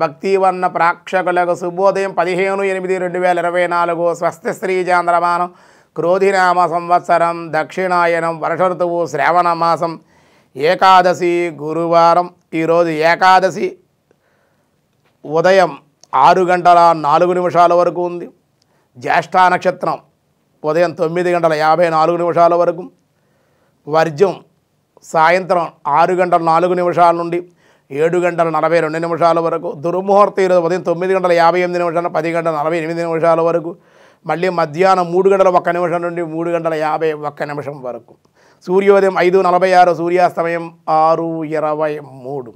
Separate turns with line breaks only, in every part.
భక్తివన్న ప్రేక్షకులకు శుభోదయం 15/8/2024 స్వస్తి శ్రీ చాంద్రమానం క్రోధినామ సంవత్సరం దక్షిణాయనం వర్ష ఋతువు శ్రావణ మాసం ఏకాదశి గురువారం. ఈరోజు ఏకాదశి ఉదయం 6:04 వరకు ఉంది. జ్యేష్ఠ నక్షత్రం ఉదయం 9:54 వరకు, వర్జం సాయంత్రం 6:04 నుండి 7:42 వరకు, దుర్ముహూర్తం ఈరోజు ఉదయం 9:58 10:48 వరకు, మళ్ళీ మధ్యాహ్నం 3:01 నుండి 3:51 వరకు, సూర్యోదయం 5:46, సూర్యాస్తమయం 6:23,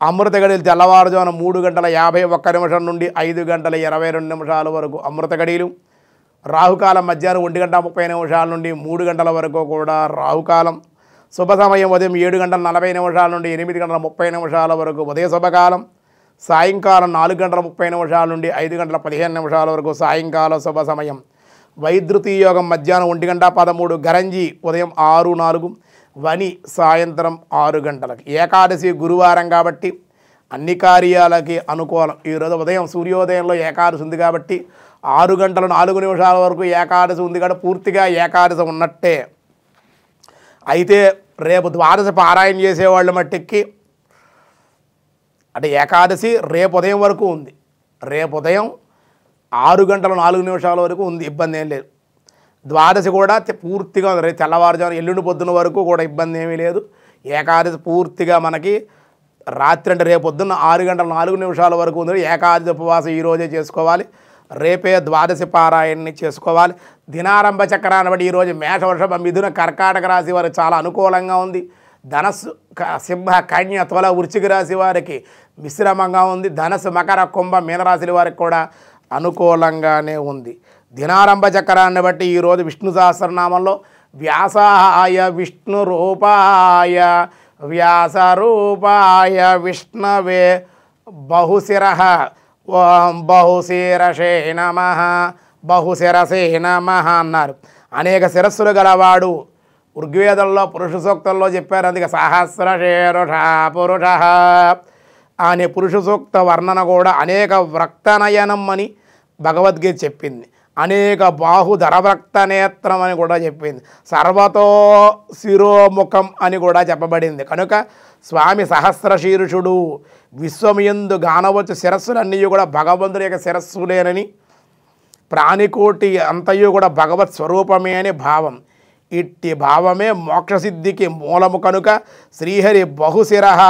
అమృత గడియలు తెల్లవారుజామున 3:51 నుండి 5:22 వరకు అమృత గడియలు. రాహుకాలం మధ్యాహ్నం 1:30 నుండి 3 గంటల వరకు కూడా రాహుకాలం. శుభ సమయం ఉదయం 7:40 నుండి 8:30 వరకు ఉదయ శుభకాలం. సాయంకాలం 4:30 నుండి 5:15 వరకు సాయంకాలం శుభ సమయం. వైద్యుతి యోగం మధ్యాహ్నం 1:13, గరంజి ఉదయం 6:04, వని సాయంత్రం 6 గంటలకు. ఏకాదశి గురువారం కాబట్టి అన్ని కార్యాలకి అనుకూలం. ఈరోజు ఉదయం సూర్యోదయంలో ఏకాదశి ఉంది కాబట్టి 6:04 వరకు ఏకాదశి ఉంది కాబట్టి పూర్తిగా ఏకాదశి ఉన్నట్టే. అయితే రేపు ద్వాదశి పారాయణ చేసేవాళ్ళు మట్టికి అంటే ఏకాదశి రేపు ఉదయం వరకు ఉంది. రేపు ఉదయం 6:04 వరకు ఉంది, ఇబ్బంది ఏం లేదు. ద్వాదశి కూడా పూర్తిగా రేపు తెల్లవారుజామున ఎల్లుండి పొద్దున్న వరకు కూడా ఇబ్బంది ఏమీ లేదు. ఏకాదశి పూర్తిగా మనకి రాత్రి అంటే రేపు పొద్దున్న 6:04 వరకు ఉంది. ఏకాదశి ఉపవాసం ఈరోజే చేసుకోవాలి, రేపే ద్వాదశి పారాయణని చేసుకోవాలి. దినారంభ చక్రాన్ని బట్టి ఈరోజు మేష, వృషభ, మిథున, కర్కాటక రాశి వారికి చాలా అనుకూలంగా ఉంది. ధనస్సు, సింహ, కన్య, తుల, వృశ్చిక రాశి వారికి మిశ్రమంగా ఉంది. ధనస్సు, మకర, కుంభ, మీనరాశి వారికి కూడా అనుకూలంగానే ఉంది. దినారంభ చక్రాన్ని బట్టి ఈరోజు విష్ణు సహస్రనామంలో వ్యాసాయ విష్ణు రూపాయ వ్యాసరూపాయ విష్ణవే బహుశిరః ఓం బహుశిరసే నమః బహుశిరసే నమః అన్నారు. అనేక శిరస్సులు గలవాడు ఋగ్వేదంలో పురుష సూక్తంలో చెప్పారు. అందుకే సహస్రశీర్ష పురుష అనే పురుష సూక్త వర్ణన కూడా అనేక వ్రక్తనయనం అని భగవద్గీత చెప్పింది. అనేక బాహుధరవ్రక్త నేత్రం అని కూడా చెప్పింది. సర్వతో శిరోముఖం అని కూడా చెప్పబడింది. కనుక స్వామి సహస్రశీర్షుడు, విశ్వమయందు గానవచ్చు శిరస్సులన్నీ కూడా భగవంతుడి యొక్క శిరస్సులేనని, ప్రాణికోటి అంతయు కూడా భగవత్ స్వరూపమే అని భావం. ఇట్టి భావమే మోక్షసిద్ధికి మూలము. కనుక శ్రీహరి బహుశిరః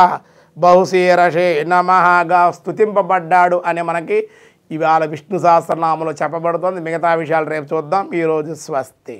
బహుశిరసే నమఃగా స్తుతింపబడ్డాడు అని మనకి ఇవాళ విష్ణు సహస్రనామంలో చెప్పబడుతుంది. మిగతా విషయాలు రేపు చూద్దాం. ఈరోజు స్వస్తి.